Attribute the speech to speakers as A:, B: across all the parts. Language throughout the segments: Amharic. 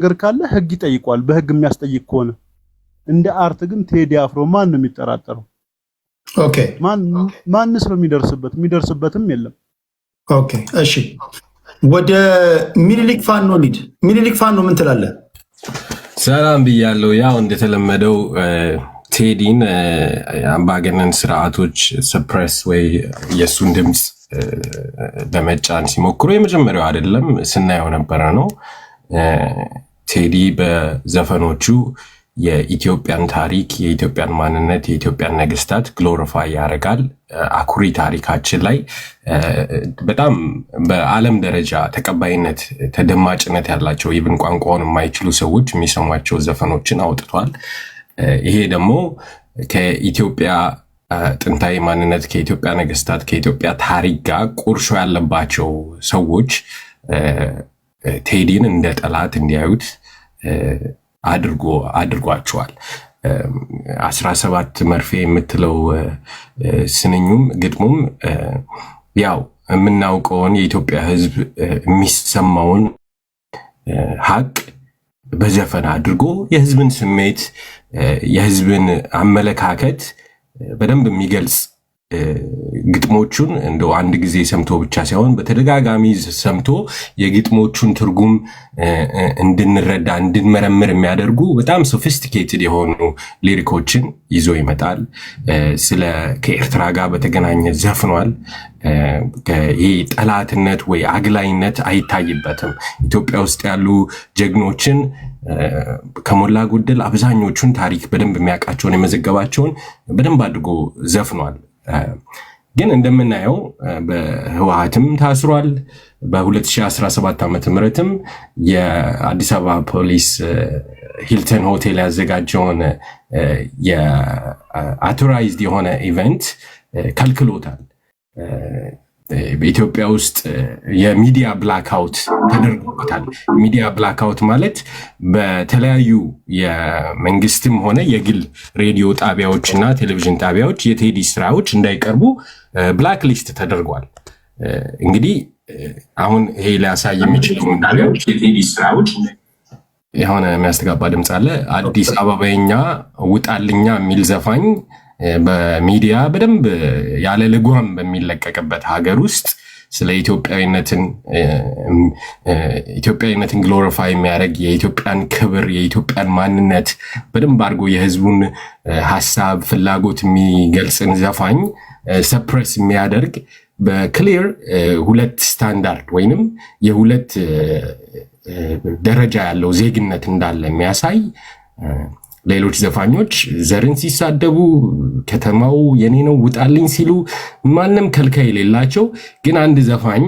A: ነገር ካለ ህግ ይጠይቋል። በህግ የሚያስጠይቅ ከሆነ እንደ አርት ግን ቴዲ አፍሮ ማን ነው የሚጠራጠረው?
B: ኦኬ
A: ማንስ ነው የሚደርስበትም የለም።
B: ኦኬ እሺ፣ ወደ ሚኒሊክ ፋኖ ሊድ። ሚኒሊክ ፋኖ ምን ትላለህ?
C: ሰላም ብያለሁ። ያው እንደተለመደው ቴዲን አምባገነን ስርዓቶች ሰፕሬስ ወይ የሱን ድምፅ ለመጫን ሲሞክሩ የመጀመሪያው አይደለም፣ ስናየው ነበረ ነው። ቴዲ በዘፈኖቹ የኢትዮጵያን ታሪክ፣ የኢትዮጵያን ማንነት፣ የኢትዮጵያን ነገስታት ግሎሪፋይ ያደርጋል። አኩሪ ታሪካችን ላይ በጣም በዓለም ደረጃ ተቀባይነት፣ ተደማጭነት ያላቸው ኢቭን ቋንቋውን የማይችሉ ሰዎች የሚሰሟቸው ዘፈኖችን አውጥቷል። ይሄ ደግሞ ከኢትዮጵያ ጥንታዊ ማንነት፣ ከኢትዮጵያ ነገስታት፣ ከኢትዮጵያ ታሪክ ጋር ቁርሾ ያለባቸው ሰዎች ቴዲን እንደ ጠላት እንዲያዩት አድርጓቸዋል። 17 መርፌ የምትለው ስንኙም ግጥሙም ያው የምናውቀውን የኢትዮጵያ ሕዝብ የሚሰማውን ሀቅ በዘፈን አድርጎ የሕዝብን ስሜት የሕዝብን አመለካከት በደንብ የሚገልጽ ግጥሞቹን እንደው አንድ ጊዜ ሰምቶ ብቻ ሳይሆን በተደጋጋሚ ሰምቶ የግጥሞቹን ትርጉም እንድንረዳ እንድንመረምር የሚያደርጉ በጣም ሶፊስቲኬትድ የሆኑ ሊሪኮችን ይዞ ይመጣል። ከኤርትራ ጋር በተገናኘ ዘፍኗል። ይህ ጠላትነት ወይ አግላይነት አይታይበትም። ኢትዮጵያ ውስጥ ያሉ ጀግኖችን ከሞላ ጎደል አብዛኞቹን ታሪክ በደንብ የሚያውቃቸውን የመዘገባቸውን በደንብ አድርጎ ዘፍኗል። ግን እንደምናየው በህወሓትም ታስሯል። በ2017 ዓ.ም የአዲስ አበባ ፖሊስ ሂልተን ሆቴል ያዘጋጀውን የአውቶራይዝድ የሆነ ኢቨንት ከልክሎታል። በኢትዮጵያ ውስጥ የሚዲያ ብላክአውት ተደርጎበታል። ሚዲያ ብላክአውት ማለት በተለያዩ የመንግስትም ሆነ የግል ሬዲዮ ጣቢያዎች እና ቴሌቪዥን ጣቢያዎች የቴዲ ስራዎች እንዳይቀርቡ ብላክ ሊስት ተደርጓል። እንግዲህ አሁን ይሄ ሊያሳይ የሚችለው የቴዲ ስራዎች የሆነ የሚያስተጋባ ድምፅ አለ። አዲስ አበባኛ ውጣልኛ የሚል ዘፋኝ በሚዲያ በደንብ ያለ ልጓም በሚለቀቅበት ሀገር ውስጥ ስለ ኢትዮጵያዊነትን ግሎሪፋይ የሚያደርግ የኢትዮጵያን ክብር፣ የኢትዮጵያን ማንነት በደንብ አድርጎ የህዝቡን ሀሳብ ፍላጎት የሚገልጽን ዘፋኝ ሰፕሬስ የሚያደርግ በክሊር ሁለት ስታንዳርድ ወይንም የሁለት ደረጃ ያለው ዜግነት እንዳለ የሚያሳይ ሌሎች ዘፋኞች ዘርን ሲሳደቡ ከተማው የኔ ነው ውጣልኝ ሲሉ ማንም ከልካይ የሌላቸው፣ ግን አንድ ዘፋኝ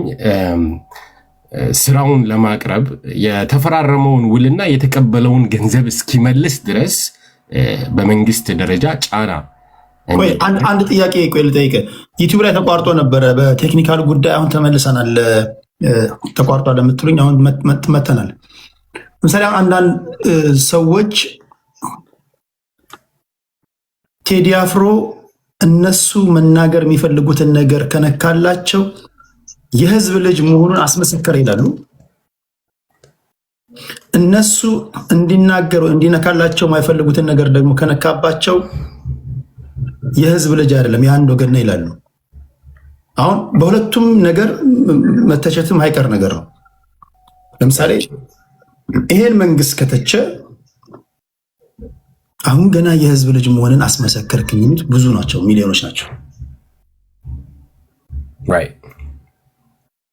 C: ስራውን ለማቅረብ የተፈራረመውን ውልና የተቀበለውን ገንዘብ እስኪመልስ ድረስ በመንግስት ደረጃ ጫና።
B: አንድ ጥያቄ ልጠይቅህ። ዩቲዩብ ላይ ተቋርጦ ነበረ በቴክኒካል ጉዳይ፣ አሁን ተመልሰናል። ተቋርጧል ለምትሉኝ አሁን መተናል። ለምሳሌ አንዳንድ ሰዎች ቴዲ አፍሮ እነሱ መናገር የሚፈልጉትን ነገር ከነካላቸው የህዝብ ልጅ መሆኑን አስመሰከረ ይላሉ። እነሱ እንዲናገሩ እንዲነካላቸው የማይፈልጉትን ነገር ደግሞ ከነካባቸው የህዝብ ልጅ አይደለም የአንድ ወገን ነው ይላሉ። አሁን በሁለቱም ነገር መተቸትም አይቀር ነገር ነው። ለምሳሌ ይሄን መንግስት ከተቸ አሁን ገና የህዝብ ልጅ መሆንን አስመሰከርክ የሚሉት ብዙ ናቸው፣ ሚሊዮኖች ናቸው።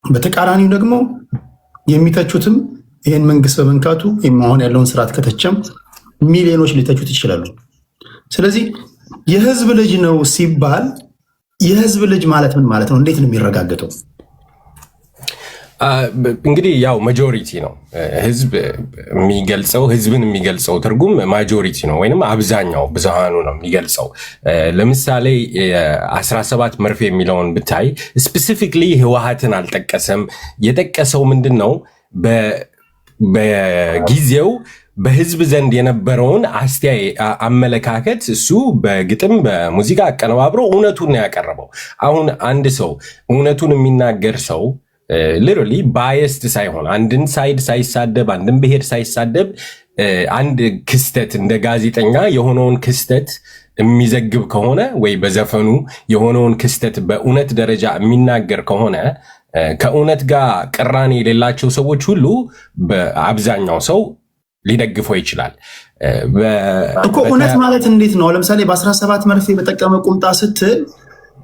B: በተቃራኒው ደግሞ የሚተቹትም ይህን መንግስት በመንካቱ አሁን ያለውን ስርዓት ከተቸም ሚሊዮኖች ሊተቹት ይችላሉ። ስለዚህ የህዝብ ልጅ ነው ሲባል የህዝብ ልጅ ማለት ምን ማለት ነው? እንዴት ነው የሚረጋገጠው?
C: እንግዲህ ያው ማጆሪቲ ነው ህዝብን የሚገልጸው ትርጉም ማጆሪቲ ነው ወይንም አብዛኛው ብዙሃኑ ነው የሚገልጸው። ለምሳሌ 17 መርፌ የሚለውን ብታይ ስፔሲፊክሊ ህወሓትን አልጠቀሰም። የጠቀሰው ምንድን ነው? በጊዜው በህዝብ ዘንድ የነበረውን አመለካከት እሱ በግጥም በሙዚቃ አቀነባብሮ እውነቱን ነው ያቀረበው። አሁን አንድ ሰው እውነቱን የሚናገር ሰው ሊተራሊ ባየስድ ሳይሆን አንድን ሳይድ ሳይሳደብ አንድን ብሔር ሳይሳደብ አንድ ክስተት እንደ ጋዜጠኛ የሆነውን ክስተት የሚዘግብ ከሆነ ወይ በዘፈኑ የሆነውን ክስተት በእውነት ደረጃ የሚናገር ከሆነ ከእውነት ጋር ቅራኔ የሌላቸው ሰዎች ሁሉ በአብዛኛው ሰው ሊደግፈው ይችላል
B: እኮ። እውነት ማለት እንዴት ነው? ለምሳሌ በ17 መርፌ በጠቀመ ቁምጣ ስትል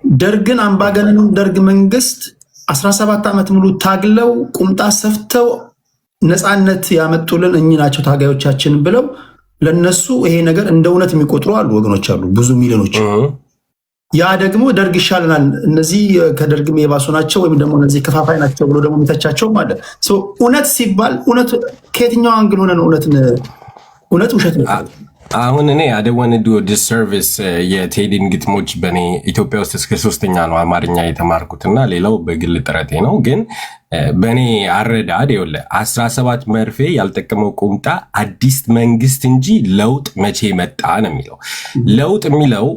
B: ደርግን አምባገነኑ ደርግ መንግስት 17 ዓመት ሙሉ ታግለው ቁምጣ ሰፍተው ነፃነት ያመጡልን እኚህ ናቸው ታጋዮቻችን ብለው ለነሱ ይሄ ነገር እንደ እውነት የሚቆጥሩ አሉ ወገኖች አሉ፣ ብዙ ሚሊዮኖች። ያ ደግሞ ደርግ ይሻለናል እነዚህ ከደርግም የባሱ ናቸው ወይም ደግሞ እነዚህ ከፋፋይ ናቸው ብሎ ደግሞ የሚተቻቸውም አለ። እውነት ሲባል እውነት ከየትኛው አንግል ሆነ ነው እውነት ውሸት ነው?
C: አሁን እኔ አደወንዱ ዲሰርቪስ የቴዲን ግጥሞች በእኔ ኢትዮጵያ ውስጥ እስከ 3ኛ ነው አማርኛ የተማርኩትና ሌላው በግል ጥረቴ ነው። ግን በእኔ አረዳድ ይኸውልህ 17 መርፌ ያልጠቀመው ቁምጣ አዲስ መንግስት እንጂ ለውጥ መቼ መጣ ነው የሚለው። ለውጥ የሚለው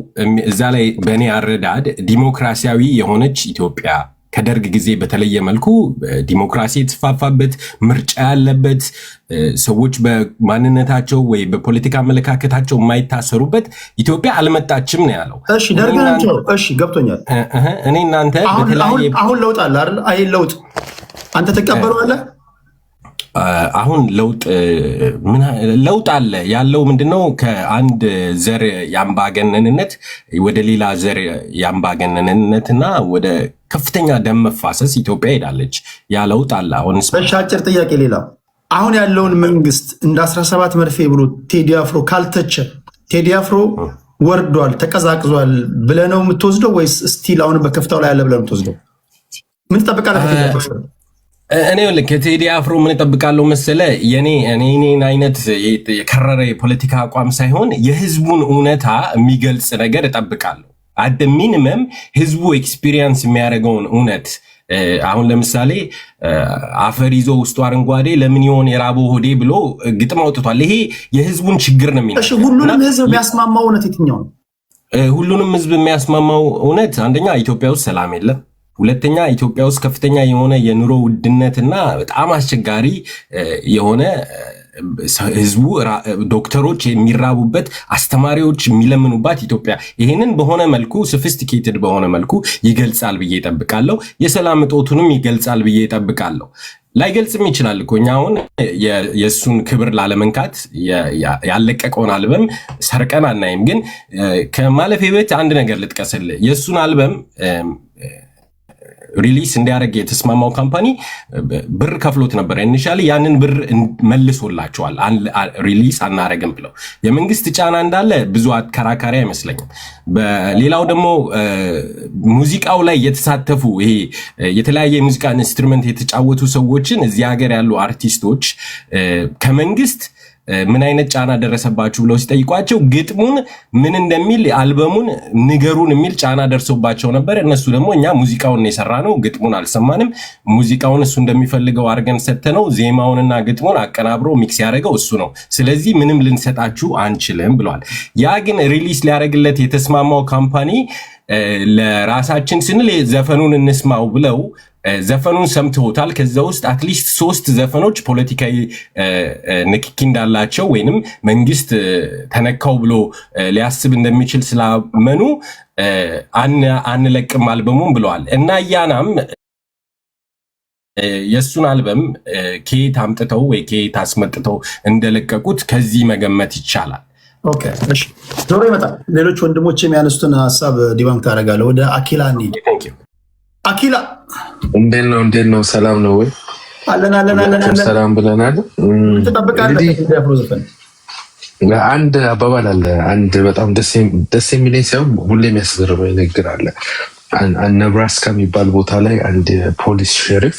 C: እዛ ላይ በእኔ አረዳድ ዲሞክራሲያዊ የሆነች ኢትዮጵያ ከደርግ ጊዜ በተለየ መልኩ ዲሞክራሲ የተስፋፋበት ምርጫ ያለበት ሰዎች በማንነታቸው ወይ በፖለቲካ አመለካከታቸው የማይታሰሩበት ኢትዮጵያ አልመጣችም ነው ያለው።
B: እሺ ደርግን እሺ ገብቶኛል።
C: እኔ እናንተ በተለያየ
B: አሁን ለውጥ አለ አይደል? አይ ለውጥ አንተ ተቀበለዋለህ?
C: አሁን ለውጥ አለ ያለው ምንድነው? ከአንድ ዘር የአምባገነንነት ወደ ሌላ ዘር የአምባገነንነትና ወደ ከፍተኛ ደም መፋሰስ ኢትዮጵያ ሄዳለች። ያ ለውጥ አለ። አሁን
B: አጭር ጥያቄ ሌላ አሁን ያለውን መንግስት እንደ 17 መርፌ ብሎ ቴዲ አፍሮ ካልተቸ ቴዲ አፍሮ ወርዷል ተቀዛቅዟል ብለህ ነው የምትወስደው ወይስ ስቲል አሁን በከፍታው ላይ ያለ ብለህ ነው የምትወስደው? ምን ትጠብቃለህ?
C: እኔ ልክ ከቴዲ አፍሮ ምን እጠብቃለሁ መሰለ? የኔን አይነት የከረረ የፖለቲካ አቋም ሳይሆን የህዝቡን እውነታ የሚገልጽ ነገር እጠብቃለሁ። አደ ሚኒመም ህዝቡ ኤክስፒሪየንስ የሚያደርገውን እውነት አሁን ለምሳሌ አፈር ይዞ ውስጡ አረንጓዴ ለምን ይሆን የራበው ሆዴ ብሎ ግጥም አውጥቷል። ይሄ የህዝቡን ችግር ነው የሚለው።
B: እሺ ሁሉንም ህዝብ የሚያስማማው እውነት የትኛው ነው?
C: ሁሉንም ህዝብ የሚያስማማው እውነት አንደኛ ኢትዮጵያ ውስጥ ሰላም የለም። ሁለተኛ ኢትዮጵያ ውስጥ ከፍተኛ የሆነ የኑሮ ውድነትና በጣም አስቸጋሪ የሆነ ህዝቡ ዶክተሮች የሚራቡበት አስተማሪዎች የሚለምኑባት ኢትዮጵያ ይሄንን በሆነ መልኩ ሶፊስቲኬትድ በሆነ መልኩ ይገልጻል ብዬ እጠብቃለሁ። የሰላም እጦቱንም ይገልጻል ብዬ እጠብቃለሁ። ላይገልጽም ይችላል እኮ እኛ አሁን የእሱን ክብር ላለመንካት ያለቀቀውን አልበም ሰርቀን አናይም። ግን ከማለፌ በፊት አንድ ነገር ልጥቀስልህ። የእሱን አልበም ሪሊስ እንዲያደርግ የተስማማው ካምፓኒ ብር ከፍሎት ነበር። ኢኒሻሊ ያንን ብር መልሶላቸዋል። ሪሊስ አናረግም ብለው የመንግስት ጫና እንዳለ ብዙ አከራካሪ አይመስለኝም። በሌላው ደግሞ ሙዚቃው ላይ የተሳተፉ ይሄ የተለያየ የሙዚቃ ኢንስትሩመንት የተጫወቱ ሰዎችን እዚህ ሀገር ያሉ አርቲስቶች ከመንግስት ምን አይነት ጫና ደረሰባችሁ ብለው ሲጠይቋቸው ግጥሙን ምን እንደሚል አልበሙን ንገሩን የሚል ጫና ደርሶባቸው ነበር። እነሱ ደግሞ እኛ ሙዚቃውን የሰራ ነው ግጥሙን አልሰማንም፣ ሙዚቃውን እሱ እንደሚፈልገው አድርገን ሰጥተነው ዜማውንና ግጥሙን አቀናብሮ ሚክስ ያደረገው እሱ ነው፣ ስለዚህ ምንም ልንሰጣችሁ አንችልም ብለዋል። ያ ግን ሪሊስ ሊያደርግለት የተስማማው ካምፓኒ ለራሳችን ስንል ዘፈኑን እንስማው ብለው ዘፈኑን ሰምተውታል። ከዛ ውስጥ አትሊስት 3 ዘፈኖች ፖለቲካዊ ንክኪ እንዳላቸው ወይንም መንግስት ተነካው ብሎ ሊያስብ እንደሚችል ስላመኑ አንለቅም አልበሙን ብለዋል። እና ያናም የሱን አልበም ከየት አምጥተው ወይ ከየት አስመጥተው እንደለቀቁት ከዚህ መገመት ይቻላል።
B: ኦኬ እሺ፣ ዞሮ ይመጣል። ሌሎች ወንድሞች የሚያነሱትን ሐሳብ ዲባንክ ታደርጋለህ። ወደ አኪላ እንሂድ። አኪላ
D: እንዴት ነው? ሰላም ነው ወይ?
B: አለን
D: ሰላም ብለናል።
B: ተጠብቃለህ?
D: አንድ አባባል አለ። አንድ በጣም ደስ የሚለኝ ሳይሆን ሁሌ የሚያስገርመኝ ንግግር አለ። ነብራስካ የሚባል ቦታ ላይ አንድ ፖሊስ ሼሪፍ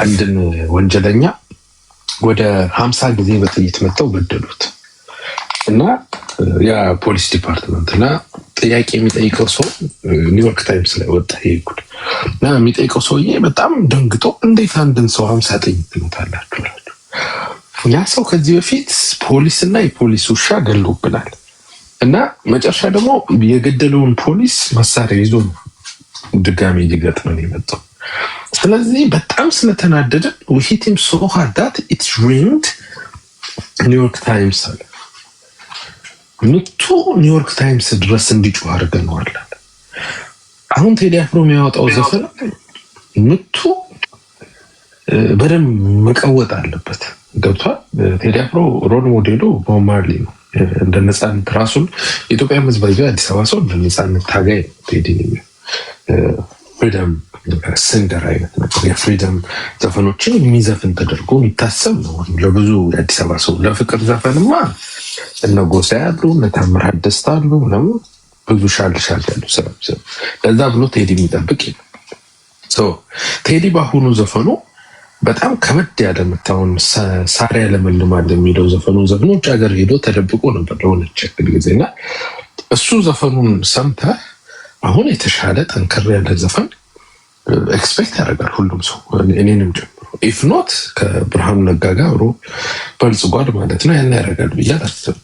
D: አንድን ወንጀለኛ ወደ 50 ጊዜ በጥይት መተው ገደሉት እና ያ ፖሊስ ዲፓርትመንት እና ጥያቄ የሚጠይቀው ሰው ኒውዮርክ ታይምስ ላይ ወጣ ይጉድ እና የሚጠይቀው ሰውዬ በጣም ደንግጦ እንዴት አንድን ሰው 50 ጥይት ትመታላችሁ? ያ ሰው ከዚህ በፊት ፖሊስና የፖሊስ ውሻ ገሎብናል እና መጨረሻ ደግሞ የገደለውን ፖሊስ መሳሪያ ይዞ ድጋሚ ሊገጥመን የመጣው ስለዚህ በጣም ስለተናደደ we hit him so hard that it ruined New York Times አለ ምቱ ኒውዮርክ ታይምስ ድረስ እንዲጮህ አድርገነዋል። አሁን ቴዲ አፍሮ የሚያወጣው ዘፈን ምቱ በደንብ መቀወጥ አለበት። ገብቷል። ቴዲ አፍሮ ሮል ሞዴሉ ቦብ ማርሊ ነው። እንደ ነፃነት ራሱን ኢትዮጵያ መዝባዩ አዲስ አበባ ሰው እንደ ነፃነት ታጋይ ነው። ቴዲ ፍሪደም ሲንገር አይነት ነገር የፍሪደም ዘፈኖችን የሚዘፍን ተደርጎ የሚታሰብ ነው ለብዙ የአዲስ አበባ ሰው። ለፍቅር ዘፈንማ እነ ጎሳ ያሉ እነ ታምራት ደስታ አሉ ምናምን ብዙ ሻል ያሉ ሰዎች ለዛ ብሎ ቴዲ የሚጠብቅ ቴዲ በአሁኑ ዘፈኑ በጣም ከበድ ያለ መታውን ሳሪያ ለመልማል የሚለው ዘፈኑን ዘፈኑ ውጭ ሀገር ሄዶ ተደብቆ ነበር ለሆነች ያክል ጊዜና እሱ ዘፈኑን ሰምተህ አሁን የተሻለ ጠንከር ያለ ዘፈን ኤክስፔክት ያደርጋል ሁሉም ሰው እኔንም ጀምሮ ኢፍ ኖት ከብርሃኑ ነጋ ጋር አብሮ በልጽጓል ማለት ነው። ያን ያደርጋል ብዬ አላስብም።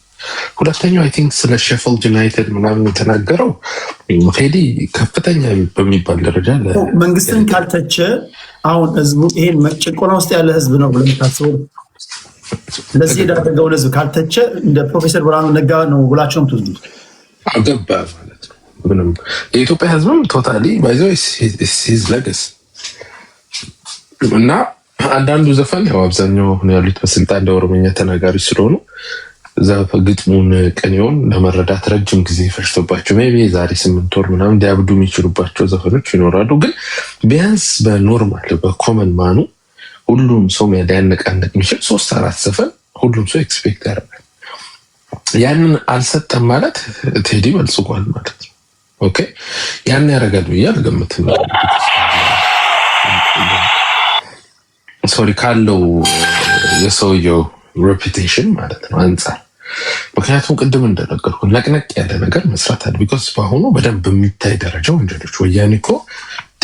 D: ሁለተኛው አይ ቲንክ ስለ ሼፊልድ ዩናይትድ ምናምን የተናገረው ቴዲ ከፍተኛ በሚባል ደረጃ
B: መንግስትን ካልተቸ አሁን ህዝቡ ይሄን ጭቆና ውስጥ ያለ ህዝብ ነው ብለን ታስበው ለዚህ ያደረገውን ህዝብ ካልተቸ እንደ ፕሮፌሰር ብርሃኑ ነጋ ነው ብላችሁም ትወዱት
D: አገባ ማለት ነው። ምንም የኢትዮጵያ ህዝብም ቶታሊ ባይዘው ሂዝ ለገስ እና አንዳንዱ ዘፈን ያው አብዛኛው ያሉት በስልጣን እንደ ኦሮምኛ ተናጋሪ ስለሆኑ ግጥሙን ቅኔውን ለመረዳት ረጅም ጊዜ ፈጅቶባቸው ሜይ ቢ ዛሬ 8 ወር ምናምን ሊያብዱ የሚችሉባቸው ዘፈኖች ይኖራሉ። ግን ቢያንስ በኖርማል በኮመን ማኑ ሁሉም ሰው ሊያነቃነቅ የሚችል 3-4 ዘፈን ሁሉም ሰው ኤክስፔክት ያደርጋል። ያንን አልሰጠም ማለት ቴዲ በልጽጓል ማለት ነው። ኦኬ ያን ያደርጋል ብዬ አልገምትም። ሶሪ ካለው የሰውየው ሬፑቴሽን ማለት ነው አንጻር። ምክንያቱም ቅድም እንደነገርኩ ነቅነቅ ያለ ነገር መስራት አለ። ቢኮዝ በአሁኑ በደንብ የሚታይ ደረጃ ወንጀሎች ወያኔ እኮ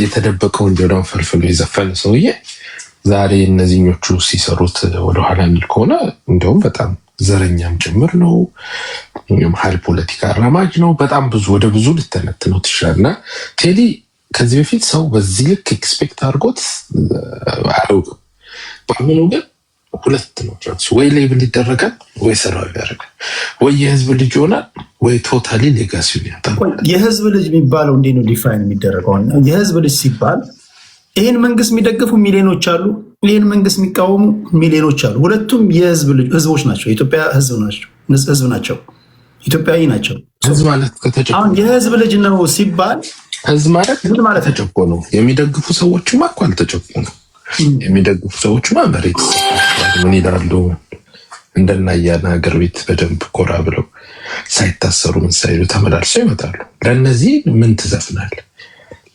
D: የተደበቀ ወንጀሏን ፈልፍሎ የዘፈነ ሰውዬ ዛሬ እነዚህኞቹ ሲሰሩት ወደኋላ የሚል ከሆነ እንዲሁም በጣም ዘረኛም ጭምር ነው። መሀል ፖለቲካ አራማጅ ነው። በጣም ብዙ ወደ ብዙ ልተነትነው ትችላልና ቴዲ ከዚህ በፊት ሰው በዚህ ልክ ኤክስፔክት አድርጎት አያውቅም። በአሁኑ ግን ሁለት ነው ቻንስ። ወይ ሌብል ይደረጋል ወይ ሰራው ያደርጋል። ወይ የህዝብ ልጅ ይሆናል ወይ ቶታሊ ሌጋሲውን ያጣል።
B: የህዝብ ልጅ የሚባለው እንዴት ነው ዲፋይን የሚደረገው? የህዝብ ልጅ ሲባል ይህን መንግስት የሚደግፉ ሚሊዮኖች አሉ፣ ይህን መንግስት የሚቃወሙ ሚሊዮኖች አሉ። ሁለቱም የህዝብ ልጅ ህዝቦች ናቸው። የኢትዮጵያ ህዝብ ናቸው። ኢትዮጵያዊ ናቸው።
D: ህዝብ ማለት
B: አሁን የህዝብ ልጅ ነው ሲባል
D: ህዝብ ማለት ተጨቆኑ የሚደግፉ ሰዎችማ እኮ አልተጨቆኑ። የሚደግፉ ሰዎችማ መሬት ምን ይላሉ? እንደናያና ሀገር ቤት በደንብ ኮራ ብለው ሳይታሰሩ ምን ሳይሉ ተመላልሰው ይመጣሉ። ለእነዚህ ምን ትዘፍናል?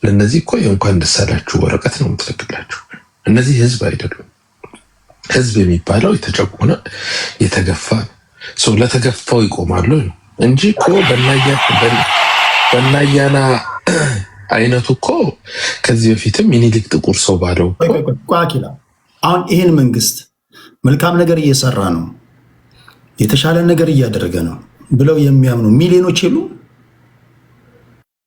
D: ለእነዚህ እኮ የእንኳን ደስ አላችሁ ወረቀት ነው የምትልክላችሁ። እነዚህ ህዝብ አይደሉም። ህዝብ የሚባለው የተጨቆነ የተገፋ ሰው ለተገፋው ይቆማሉ እንጂ እኮ በናያና አይነቱ እኮ ከዚህ በፊትም ሚኒሊክ ጥቁር ሰው ባለው
B: ቋቂላ አሁን ይህን መንግስት መልካም ነገር እየሰራ ነው፣ የተሻለ ነገር እያደረገ ነው ብለው የሚያምኑ ሚሊዮኖች የሉ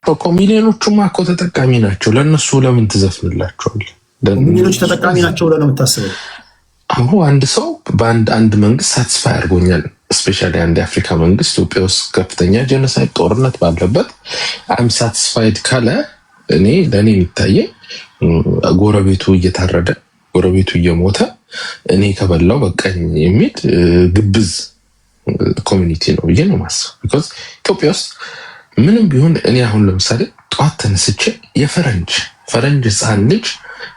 D: እኮ። ሚሊዮኖቹማ እኮ ተጠቃሚ ናቸው። ለእነሱ ለምን ትዘፍንላቸዋል?
B: ሚሊዮኖች ተጠቃሚ ናቸው ብለህ ነው የምታስበው?
D: አሁን አንድ ሰው በአንድ መንግስት ሳትስፋይ አድርጎኛል። እስፔሻሊ አንድ የአፍሪካ መንግስት ኢትዮጵያ ውስጥ ከፍተኛ ጄኖሳይድ ጦርነት ባለበት አም ሳትስፋይድ ካለ ለእኔ የሚታየኝ ጎረቤቱ እየታረደ ጎረቤቱ እየሞተ እኔ ከበላው በቃኝ የሚል ግብዝ ኮሚኒቲ ነው ብዬ ነው ማስበው። ቢኮዝ ኢትዮጵያ ውስጥ ምንም ቢሆን እኔ አሁን ለምሳሌ ጠዋት ተነስቼ የፈረንጅ ህፃን ልጅ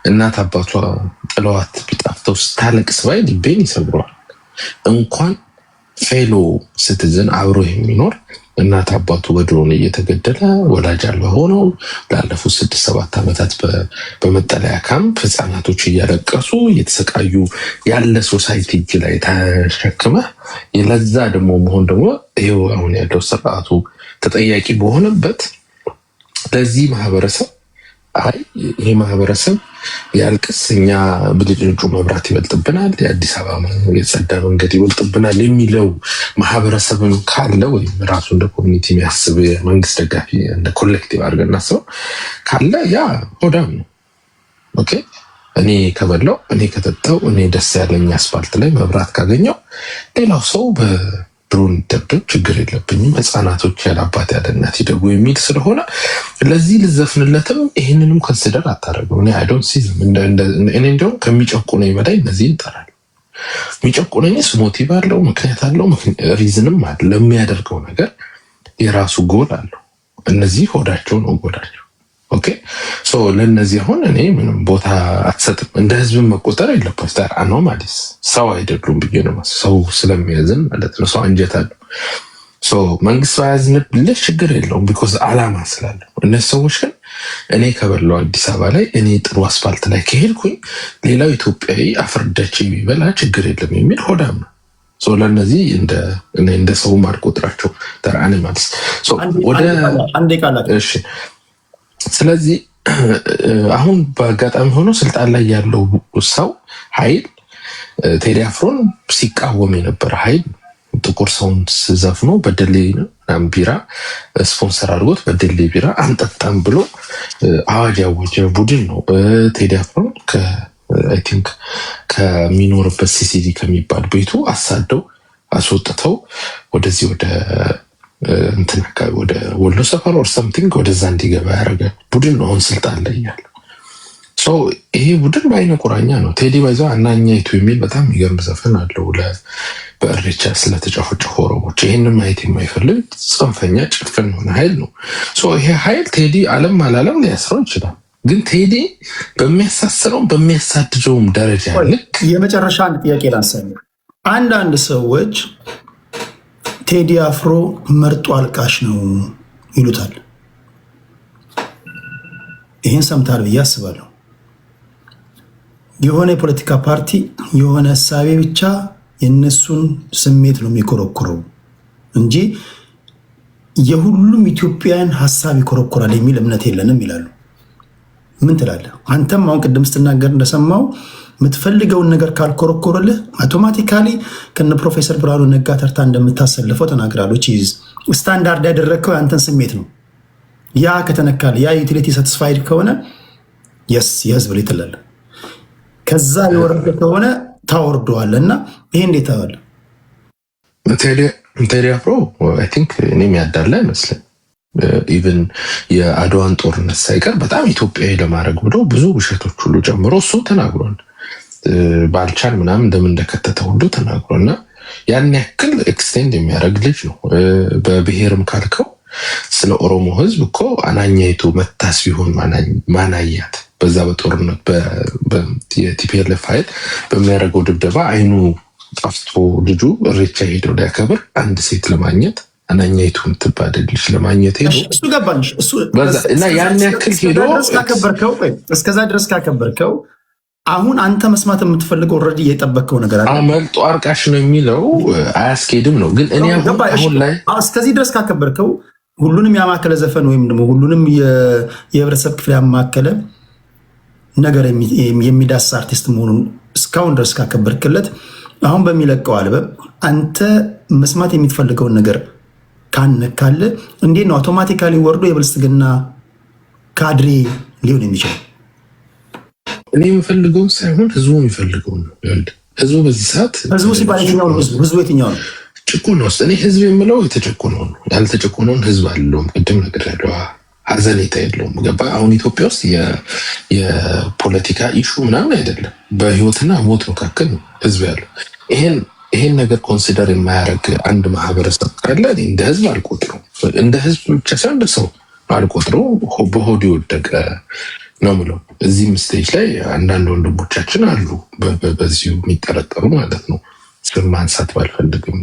D: እናት አባቷ ጥለዋት ቢጣፍተው ስታለቅስ ባይ ልቤን ይሰብረዋል። እንኳን ፌሎ ሲቲዝን አብሮ የሚኖር እናት አባቱ በድሮን እየተገደለ ወላጅ አልባ ሆነው ላለፉት 6-7 ዓመታት በመጠለያ ካምፕ ህፃናቶች እያለቀሱ እየተሰቃዩ ያለ ሶሳይቲ እጅ ላይ ተሸክመ ለዛ ደግሞ መሆን ደግሞ ይኸው አሁን ያለው ስርዓቱ ተጠያቂ በሆነበት ለዚህ ማህበረሰብ ይሄ ማህበረሰብ ያልቅስ፣ እኛ ብልጭልጩ መብራት ይበልጥብናል፣ የአዲስ አበባ የጸዳ መንገድ ይበልጥብናል የሚለው ማህበረሰብን ካለ ወይም ራሱ እንደ ኮሚኒቲ የሚያስብ መንግስት ደጋፊ እንደ ኮሌክቲቭ አድርገን እናስበው ካለ ያ ሆዳም ነው። ኦኬ እኔ ከበላው እኔ ከጠጣው እኔ ደስ ያለኝ አስፋልት ላይ መብራት ካገኘው ሌላው ሰው በድሮን ደብደብ ችግር የለብኝም። ህፃናቶች ያለ አባት ያለ እናት ይደጉ የሚል ስለሆነ ለዚህ ልዘፍንለትም ይህንንም ኮንሲደር አታደርገው። እኔ አይ ዶንት ሲ እኔ እንደውም ከሚጨቁነኝ በላይ እነዚህን እጠራለሁ። የሚጨቁነኝስ ሞቲቭ አለው፣ ምክንያት አለው፣ ሪዝንም አለ። ለሚያደርገው ነገር የራሱ ጎል አለው። እነዚህ ሆዳቸው ነው ጎዳቸው። ኦኬ ሶ ለነዚህ አሁን እኔ ምንም ቦታ አትሰጥም። እንደ ህዝብ መቆጠር የለበት አኖማሊስ ሰው አይደሉም ብዬ ነው። ሰው ስለሚያዝን ማለት ነው። ሰው አንጀት አለው። ሶ መንግስት ባያዝንብልህ ችግር የለውም ቢኮዝ አላማ ስላለው። እነዚህ ሰዎች ግን እኔ ከበላው አዲስ አበባ ላይ እኔ ጥሩ አስፋልት ላይ ከሄድኩኝ ሌላው ኢትዮጵያዊ አፍርዳች ቢበላ ችግር የለም የሚል ሆዳም ነው። ሶ ለነዚህ እንደ ሰው ማልቆጥራቸው አኒማልስ ወደ
B: አንዴ ቃላት
D: እሺ። ስለዚህ አሁን በአጋጣሚ ሆኖ ስልጣን ላይ ያለው ሰው ኃይል ቴዲ አፍሮን ሲቃወም የነበረ ኃይል ጥቁር ሰውን ዘፍኖ በደሌ ቢራ ስፖንሰር አድርጎት በደሌ ቢራ አንጠጣም ብሎ አዋጅ ያወጀ ቡድን ነው። ቴዲ አፍሮን አይ ቲንክ ከሚኖርበት ሲሲዲ ከሚባል ቤቱ አሳደው አስወጥተው ወደዚህ ወደ እንትን አካባቢ ወደ ወሎ ሰፈር ኦር ሰምቲንግ ወደዛ እንዲገባ ያደረገ ቡድን ነው አሁን ስልጣን ላይ ያለው። ሶ ይሄ ቡድን በአይነ ቁራኛ ነው። ቴዲ ባይዘው አናኛይቱ የሚል በጣም የሚገርም ዘፈን አለው በእሬቻ ስለተጨፈጨፉ ኦሮሞች። ይህንን ማየት የማይፈልግ ጽንፈኛ ጭፍን የሆነ ኃይል ነው። ሶ ይሄ ኃይል ቴዲ አለም አላለም ሊያስረው ይችላል። ግን ቴዲ በሚያሳስረውም በሚያሳድደውም ደረጃ ልክ
B: የመጨረሻ አንድ ጥያቄ ላንሳኝ። አንዳንድ ሰዎች ቴዲ አፍሮ መርጦ አልቃሽ ነው ይሉታል። ይህን ሰምታል ብዬ አስባለሁ። የሆነ የፖለቲካ ፓርቲ የሆነ እሳቤ ብቻ የነሱን ስሜት ነው የሚኮረኩረው እንጂ የሁሉም ኢትዮጵያውያን ሀሳብ ይኮረኩራል የሚል እምነት የለንም ይላሉ። ምን ትላለህ? አንተም አሁን ቅድም ስትናገር እንደሰማው የምትፈልገውን ነገር ካልኮረኮረልህ አውቶማቲካሊ ከነ ፕሮፌሰር ብርሃኑ ነጋ ተርታ እንደምታሰልፈው ተናግራለች። ስታንዳርድ ያደረግከው ያንተን ስሜት ነው። ያ ከተነካል ያ ዩቲሊቲ ሳቲስፋይድ ከሆነ የስ የህዝብ ላይ ትላለህ። ከዛ የወረደ ከሆነ ታወርደዋለህ። እና ይሄ እንዴት ታዋለ?
D: ቴዲ አፍሮ አይ ቲንክ እኔም ያዳላ አይመስለኝ። ኢቨን የአድዋን ጦርነት ሳይቀር በጣም ኢትዮጵያዊ ለማድረግ ብሎ ብዙ ውሸቶች ሁሉ ጨምሮ እሱ ተናግሯል። ባልቻል ምናምን እንደምን እንደከተተ ሁሉ ተናግሯል። እና ያን ያክል ኤክስቴንድ የሚያደርግ ልጅ ነው። በብሔርም ካልከው ስለ ኦሮሞ ህዝብ እኮ አናኛይቱ መታስ ቢሆን ማናያት በዛ በጦርነት የቲፒኤልኤፍ ኃይል በሚያደርገው ድብደባ አይኑ ጠፍቶ ልጁ እሬቻ ሄደው ሊያከብር አንድ ሴት ለማግኘት አናኛይቱ የምትባል ልጅ ለማግኘት ሄዶ
B: እሱ ገባልሽ
D: እና ያን ያክል ሄዶ
B: እስከዛ ድረስ ካከበርከው አሁን አንተ መስማት የምትፈልገው ኦልሬዲ እየጠበቅከው ነገር አለ።
D: መልጦ አርቃሽ ነው የሚለው አያስኬድም ነው። ግን እኔ አሁን ላይ
B: እስከዚህ ድረስ ካከበርከው ሁሉንም ያማከለ ዘፈን ወይም ደግሞ ሁሉንም የህብረተሰብ ክፍል ያማከለ ነገር የሚዳስ አርቲስት መሆኑን እስካሁን ድረስ ካከበርክለት አሁን በሚለቀው አልበም አንተ መስማት የምትፈልገውን ነገር ካለ እንዴት ነው አውቶማቲካሊ ወርዶ የብልጽግና ካድሬ ሊሆን የሚችለው?
D: እኔ የምፈልገውን ሳይሆን ህዝቡ የሚፈልገው ነው። ህዝቡ በዚህ ሰዓት
B: ህዝቡ ሲባል የትኛው ነው? ህዝቡ የትኛው ነው?
D: ጭቁን ነው። እኔ ህዝብ የምለው የተጨቆነው ነው። ያልተጨቆነውን ህዝብ አለውም። ቅድም ነገር ያለው ሀዘኔታ የለውም። ገባ? አሁን ኢትዮጵያ ውስጥ የፖለቲካ ኢሹ ምናምን አይደለም። በህይወትና ሞት መካከል ነው ህዝብ ያለው። ይሄን ነገር ኮንሲደር የማያደርግ አንድ ማህበረሰብ ካለ እንደ ህዝብ አልቆጥረው። እንደ ህዝብ ብቻ ሳይሆን እንደ ሰው አልቆጥረው። በሆድ የወደቀ ነው ምለው። እዚህም ስቴጅ ላይ አንዳንድ ወንድሞቻችን አሉ በዚሁ የሚጠረጠሩ ማለት ነው። ስም ማንሳት ባልፈልግም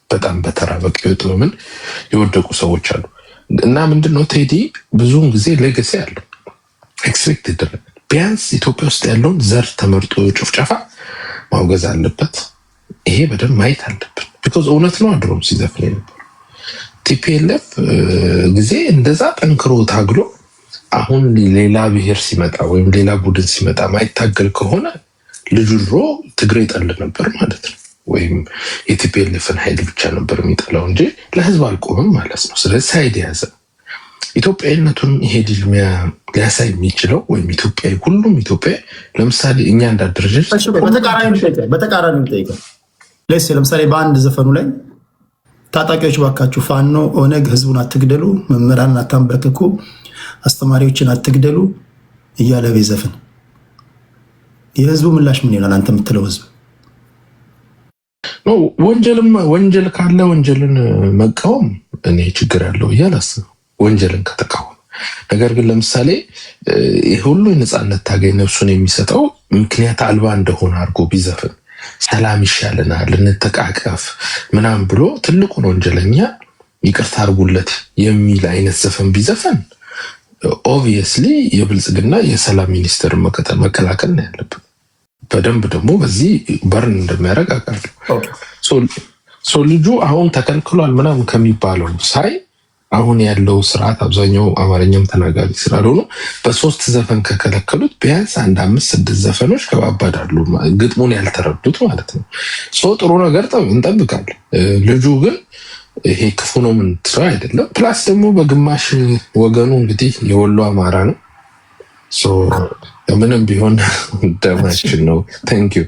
D: በጣም በተራ በቅዮጥ ምን የወደቁ ሰዎች አሉ። እና ምንድነው ቴዲ ብዙውን ጊዜ ሌጋሲ አለው ኤክስፔክት ይደረጋል። ቢያንስ ኢትዮጵያ ውስጥ ያለውን ዘር ተመርጦ ጭፍጨፋ ማውገዝ አለበት። ይሄ በደንብ ማየት አለብን። ቢኮዝ እውነት ነው። አድሮም ሲዘፍን ነበር ቲፒኤልኤፍ ጊዜ እንደዛ ጠንክሮ ታግሎ አሁን ሌላ ብሔር ሲመጣ ወይም ሌላ ቡድን ሲመጣ ማይታገል ከሆነ ልጁ ድሮ ትግሬ ጠል ነበር ማለት ነው። ወይም የቲፒኤልኤፍን ኃይል ብቻ ነበር የሚጠላው እንጂ ለህዝብ አልቆምም ማለት ነው። ስለዚህ ሳይድ ያዘ። ኢትዮጵያዊነቱን ይሄ ልጅ ሊያሳይ የሚችለው ወይም ኢትዮጵያዊ ሁሉም ኢትዮጵያዊ ለምሳሌ እኛ እንዳደረጀች
B: በተቃራኒ ጠይቀ ለምሳሌ በአንድ ዘፈኑ ላይ ታጣቂዎች ባካችሁ ፋኖ ኦነግ ህዝቡን አትግደሉ፣ መምህራንን አታንበርክኩ፣ አስተማሪዎችን አትግደሉ እያለ በዘፈን የህዝቡ ምላሽ ምን ይሆናል? አንተ የምትለው ህዝብ
D: ወንጀል ካለ ወንጀልን መቃወም እኔ ችግር ያለው እያላስብ ወንጀልን ከተቃወም። ነገር ግን ለምሳሌ ሁሉ የነፃነት ታገኝ ነፍሱን የሚሰጠው ምክንያት አልባ እንደሆነ አድርጎ ቢዘፍን ሰላም ይሻለናል እንተቃቀፍ ምናምን ብሎ ትልቁን ወንጀለኛ ይቅርታ አድርጉለት የሚል አይነት ዘፈን ቢዘፈን ኦብቪየስሊ የብልጽግና የሰላም ሚኒስትር መከላከል ነው ያለብን። በደንብ ደግሞ በዚህ በርን እንደሚያደርግ አውቃለሁ። ልጁ አሁን ተከልክሏል ምናምን ከሚባለው ሳይ አሁን ያለው ስርዓት አብዛኛው አማርኛም ተናጋሪ ስላልሆኑ በ3 ዘፈን ከከለከሉት ቢያንስ 1 5 6 ዘፈኖች ከባባዳሉ ግጥሙን ያልተረዱት ማለት ነው። ጥሩ ነገር እንጠብቃለን። ልጁ ግን ይሄ ክፉ ነው ምን ትራ አይደለም። ፕላስ ደግሞ በግማሽ ወገኑ እንግዲህ የወሎ አማራ ነው። ምንም ቢሆን ደማችን ነው። ታንክ ዩ